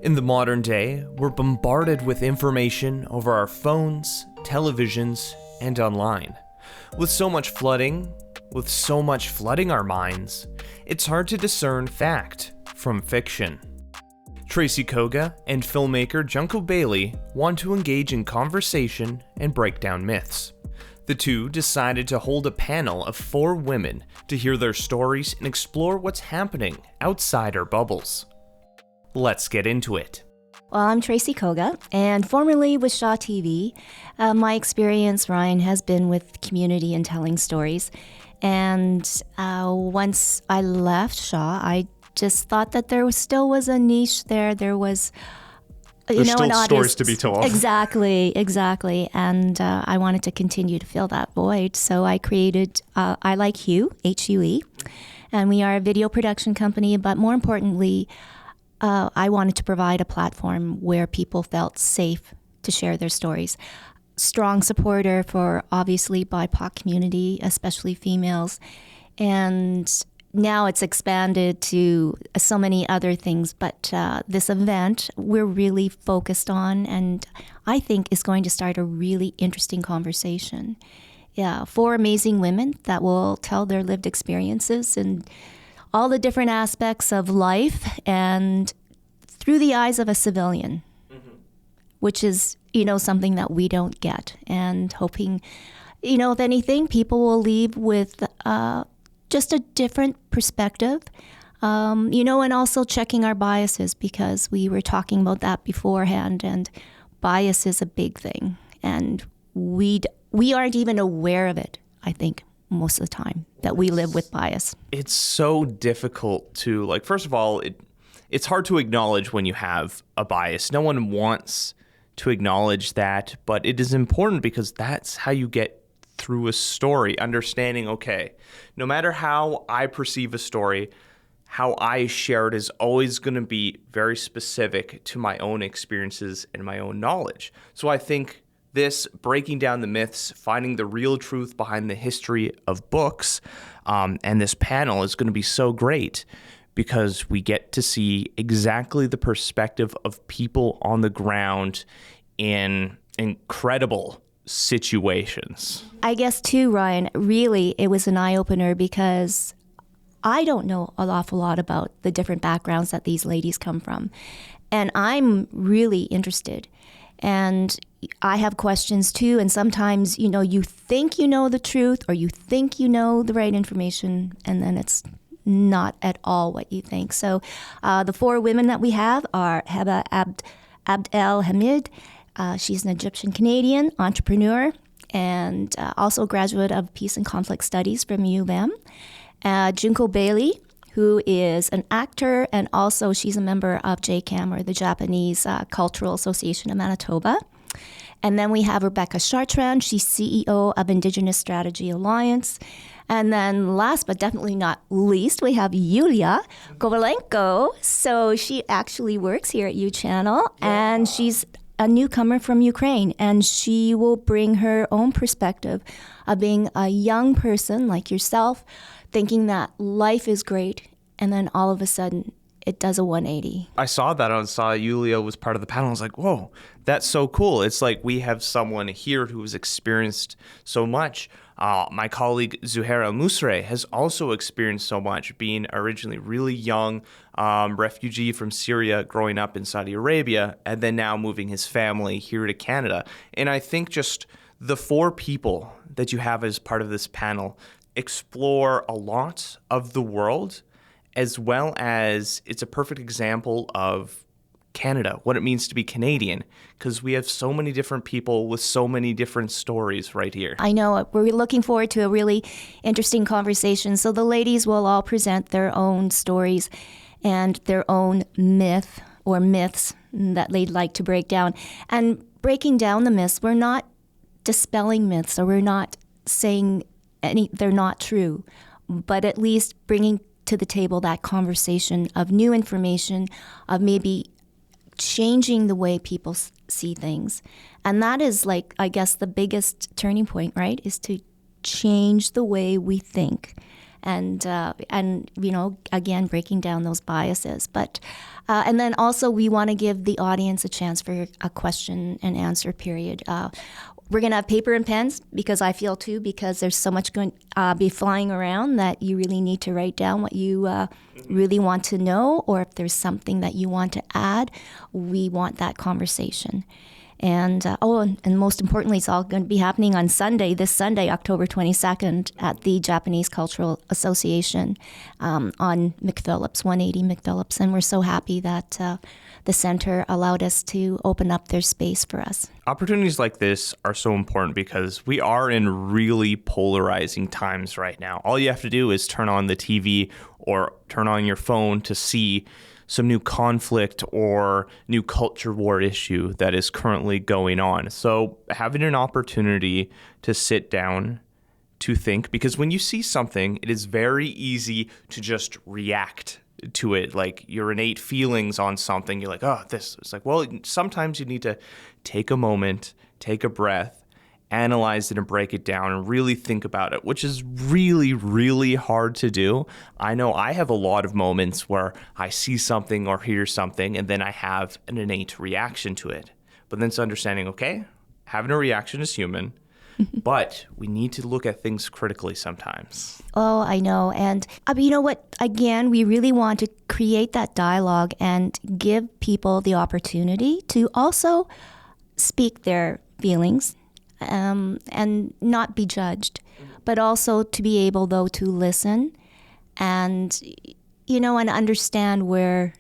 In the modern day, we're bombarded with information over our phones, televisions, and online. With so much flooding our minds, it's hard to discern fact from fiction. Tracy Koga and filmmaker Junko Bailey want to engage in conversation and break down myths. The two decided to hold a panel of 4 women to hear their stories and explore what's happening outside our bubbles. Let's get into it. Well, I'm Tracy Koga, and formerly with Shaw TV. My experience, Ryan, has been with community and telling stories. And once I left Shaw, I just thought that there still was a niche there. There's still an audience. Stories to be told. Exactly. And I wanted to continue to fill that void. So I created I Like Hue, H-U-E. And we are a video production company, but more importantly, I wanted to provide a platform where people felt safe to share their stories. Strong supporter for, obviously, BIPOC community, especially females. And now it's expanded to so many other things. But this event we're really focused on, and I think is going to start a really interesting conversation. Yeah, 4 amazing women that will tell their lived experiences and all the different aspects of life and through the eyes of a civilian, which is, something that we don't get. And hoping, if anything, people will leave with just a different perspective, and also checking our biases, because we were talking about that beforehand, and bias is a big thing. And we aren't even aware of it, I think, most of the time, that we live with bias. It's so difficult to, first of all, it's hard to acknowledge when you have a bias. No one wants to acknowledge that, but it is important because that's how you get through a story, understanding, okay, no matter how I perceive a story, how I share it is always going to be very specific to my own experiences and my own knowledge. So I think this breaking down the myths, finding the real truth behind the history of books, and this panel is going to be so great because we get to see exactly the perspective of people on the ground in incredible situations. I guess too, Ryan, really it was an eye-opener because I don't know an awful lot about the different backgrounds that these ladies come from. And I'm really interested. And I have questions too, and sometimes, you think you know the truth or you think you know the right information, and then it's not at all what you think. So the 4 women that we have are Heba Abd El Hamid. She's an Egyptian-Canadian entrepreneur and also a graduate of Peace and Conflict Studies from U of M. Junko Bailey, who is an actor, and also she's a member of JCAM, or the Japanese Cultural Association of Manitoba. And then we have Rebecca Chartrand. She's CEO of Indigenous Strategy Alliance. And then last but definitely not least, we have Yulia Kovalenko. So she actually works here at U-Channel, and she's a newcomer from Ukraine. And she will bring her own perspective of being a young person like yourself, thinking that life is great, and then all of a sudden it does a 180. I saw that. I saw Yulia was part of the panel. I was like, whoa, that's so cool. It's like we have someone here who has experienced so much. My colleague Zuhair Al-Musre has also experienced so much, being originally really young, refugee from Syria, growing up in Saudi Arabia, and then now moving his family here to Canada. And I think just the 4 people that you have as part of this panel explore a lot of the world, as well as it's a perfect example of Canada, what it means to be Canadian, because we have so many different people with so many different stories right here. I know. We're looking forward to a really interesting conversation. So the ladies will all present their own stories and their own myth or myths that they'd like to break down. And breaking down the myths, we're not dispelling myths, or we're not saying they're not true, but at least bringing to the table that conversation of new information, of maybe changing the way people see things. And that is, I guess, the biggest turning point, right, is to change the way we think. and again, breaking down those biases. But and then also we want to give the audience a chance for a question and answer period. We're going to have paper and pens, because I feel too, because there's so much going to be flying around that you really need to write down what you really want to know, or if there's something that you want to add, we want that conversation. And and most importantly, it's all going to be happening on Sunday, this Sunday, October 22nd, at the Japanese Cultural Association on McPhillips, 180 McPhillips. And we're so happy that the center allowed us to open up their space for us. Opportunities like this are so important because we are in really polarizing times right now. All you have to do is turn on the TV or turn on your phone to see some new conflict or new culture war issue that is currently going on. So having an opportunity to sit down, to think, because when you see something, it is very easy to just react to it. Like your innate feelings on something, you're like, oh, this. It's like, well, sometimes you need to take a moment, take a breath, analyze it and break it down and really think about it, which is really, really hard to do. I know I have a lot of moments where I see something or hear something and then I have an innate reaction to it. But then it's understanding, okay, having a reaction is human, but we need to look at things critically sometimes. Oh, I know. And you know what? Again, we really want to create that dialogue and give people the opportunity to also speak their feelings, and not be judged, but also to be able, though, to listen and, and understand where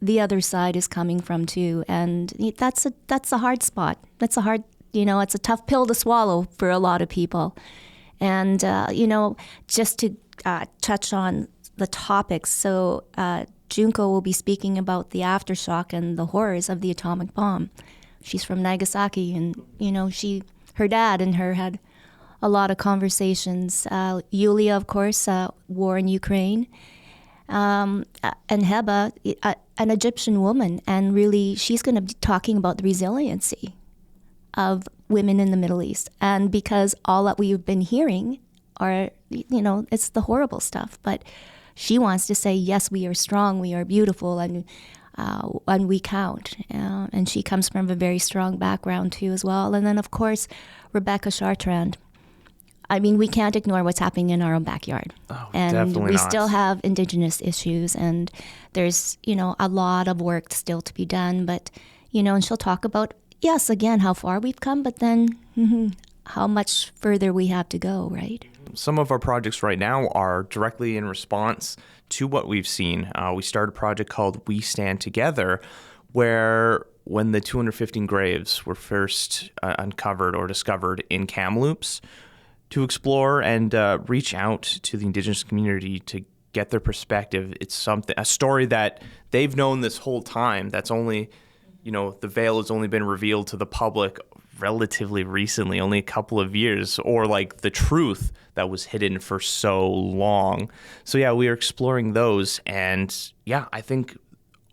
the other side is coming from, too. And that's a hard spot. That's a hard, it's a tough pill to swallow for a lot of people. And, just to touch on the topics, so Junko will be speaking about the aftershock and the horrors of the atomic bomb. She's from Nagasaki, and, her dad and her had a lot of conversations. Yulia, of course, war in Ukraine. And Heba, an Egyptian woman. And really, she's going to be talking about the resiliency of women in the Middle East. And because all that we've been hearing are, it's the horrible stuff. But she wants to say, yes, we are strong, we are beautiful, and we count. And she comes from a very strong background, too, as well. And then, of course, Rebecca Chartrand. I mean, we can't ignore what's happening in our own backyard. Oh, and definitely we not. still have Indigenous issues, and there's, a lot of work still to be done. But, and she'll talk about, yes, again, how far we've come, but then how much further we have to go, right? Some of our projects right now are directly in response to what we've seen. We started a project called We Stand Together, where when the 215 graves were first uncovered or discovered in Kamloops, to explore and reach out to the Indigenous community to get their perspective. It's a story that they've known this whole time. That's only, the veil has only been revealed to the public relatively recently, only a couple of years, or like the truth that was hidden for so long. So yeah, we are exploring those. And yeah, I think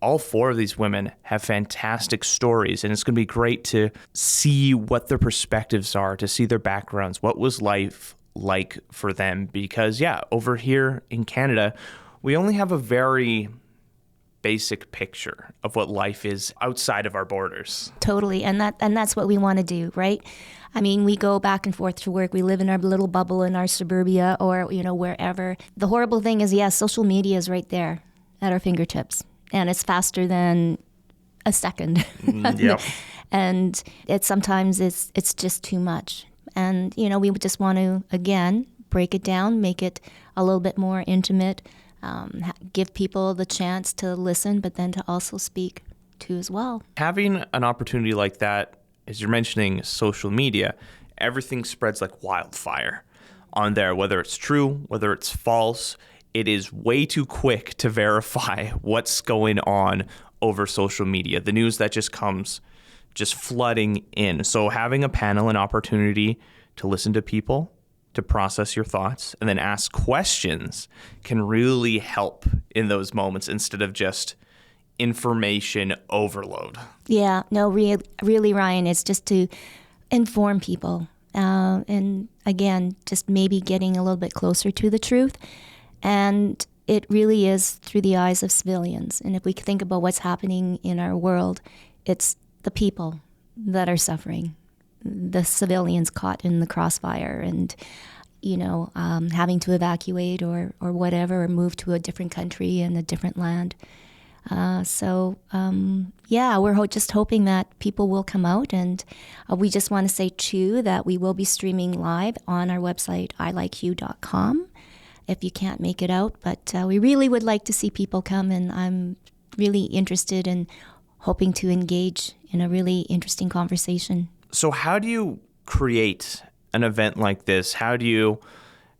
all four of these women have fantastic stories, and it's going to be great to see what their perspectives are, to see their backgrounds, what was life like for them. Because yeah, over here in Canada, we only have a very basic picture of what life is outside of our borders. Totally. And that's what we want to do, right? I mean, we go back and forth to work. We live in our little bubble in our suburbia or, wherever. The horrible thing is, yes, social media is right there at our fingertips. And it's faster than a second. Yep. And sometimes it's just too much. And, we just want to, again, break it down, make it a little bit more intimate, give people the chance to listen, but then to also speak too as well. Having an opportunity like that, as you're mentioning social media, everything spreads like wildfire on there, whether it's true, whether it's false. It is way too quick to verify what's going on over social media. The news that just comes just flooding in. So having a panel, an opportunity to listen to people, to process your thoughts, and then ask questions can really help in those moments instead of just information overload. Yeah, no, really, Ryan, it's just to inform people. And again, just maybe getting a little bit closer to the truth. And it really is through the eyes of civilians. And if we think about what's happening in our world, it's the people that are suffering, the civilians caught in the crossfire and, having to evacuate or whatever, or move to a different country and a different land. We're just hoping that people will come out. And we just want to say, too, that we will be streaming live on our website, ilikeyou.com, if you can't make it out. But we really would like to see people come, and I'm really interested in hoping to engage in a really interesting conversation. So how do you create an event like this? How do you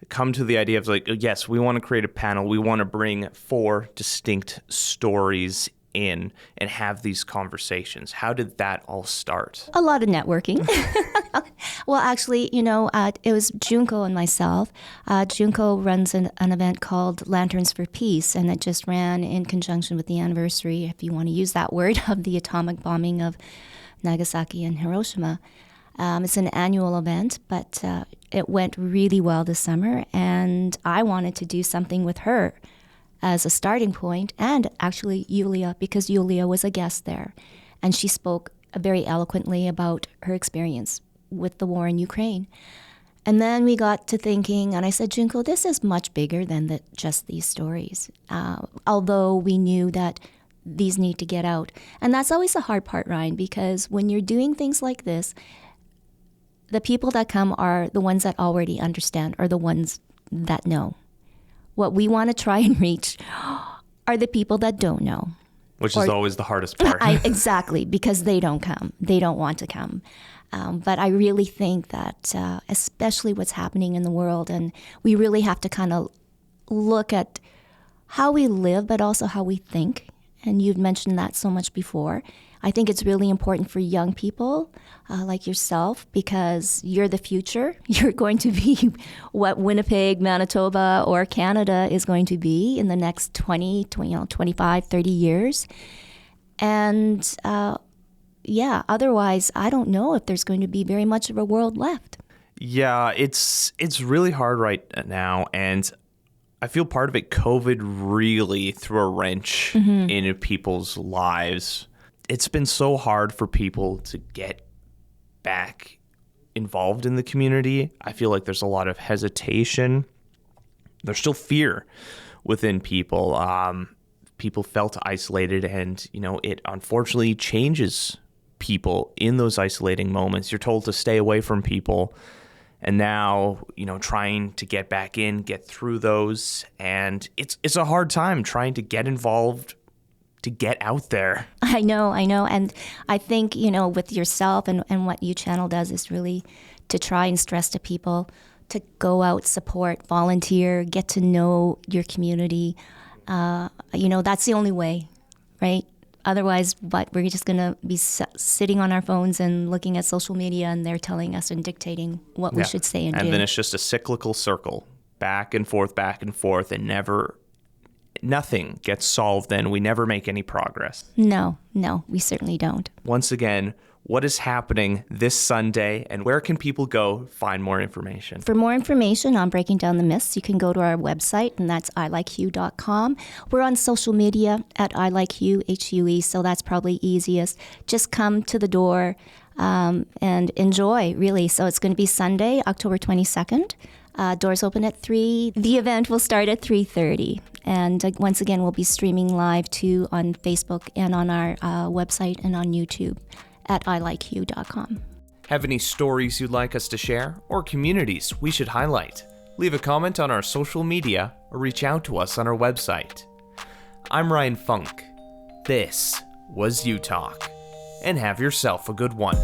come to the idea of yes, we want to create a panel. We want to bring 4 distinct stories in and have these conversations. How did that all start? A lot of networking. Well, actually, it was Junko and myself. Junko runs an event called Lanterns for Peace, and it just ran in conjunction with the anniversary, if you want to use that word, of the atomic bombing of Nagasaki and Hiroshima. It's an annual event, but it went really well this summer, and I wanted to do something with her as a starting point, and actually Yulia, because Yulia was a guest there, and she spoke very eloquently about her experience with the war in Ukraine. And then we got to thinking, and I said, Junko, this is much bigger than just these stories, although we knew that these need to get out. And that's always the hard part, Ryan, because when you're doing things like this, the people that come are the ones that already understand, or the ones that know. What we want to try and reach are the people that don't know. Which is always the hardest part. Exactly, because they don't come. They don't want to come. But I really think that, especially what's happening in the world, and we really have to kind of look at how we live, but also how we think. And you've mentioned that so much before. I think it's really important for young people like yourself, because you're the future. You're going to be what Winnipeg, Manitoba, or Canada is going to be in the next 25, 30 years. And otherwise, I don't know if there's going to be very much of a world left. Yeah, it's really hard right now. And I feel part of it, COVID really threw a wrench into people's lives. It's been so hard for people to get back involved in the community. I feel like there's a lot of hesitation. There's still fear within people. People felt isolated, and, it unfortunately changes people in those isolating moments. You're told to stay away from people. And now, trying to get back in, get through those. And it's a hard time trying to get involved, to get out there. I know. And I think, with yourself and what You Channel does is really to try and stress to people to go out, support, volunteer, get to know your community. That's the only way, right? Otherwise, we're just going to be sitting on our phones and looking at social media, and they're telling us and dictating what we should say and do. And then it's just a cyclical circle, back and forth, and nothing gets solved then. We never make any progress. No, we certainly don't. Once again, what is happening this Sunday, and where can people go find more information? For more information on breaking down the myths, you can go to our website, and that's ilikeyou.com. We're on social media at ilikeyou, so that's probably easiest. Just come to the door and enjoy, really. So it's going to be Sunday, October 22nd. Doors open at 3. The event will start at 3:30. And once again, we'll be streaming live, too, on Facebook and on our website and on YouTube at ilikeyou.com. Have any stories you'd like us to share, or communities we should highlight? Leave a comment on our social media or reach out to us on our website. I'm Ryan Funk. This was You Talk, and have yourself a good one.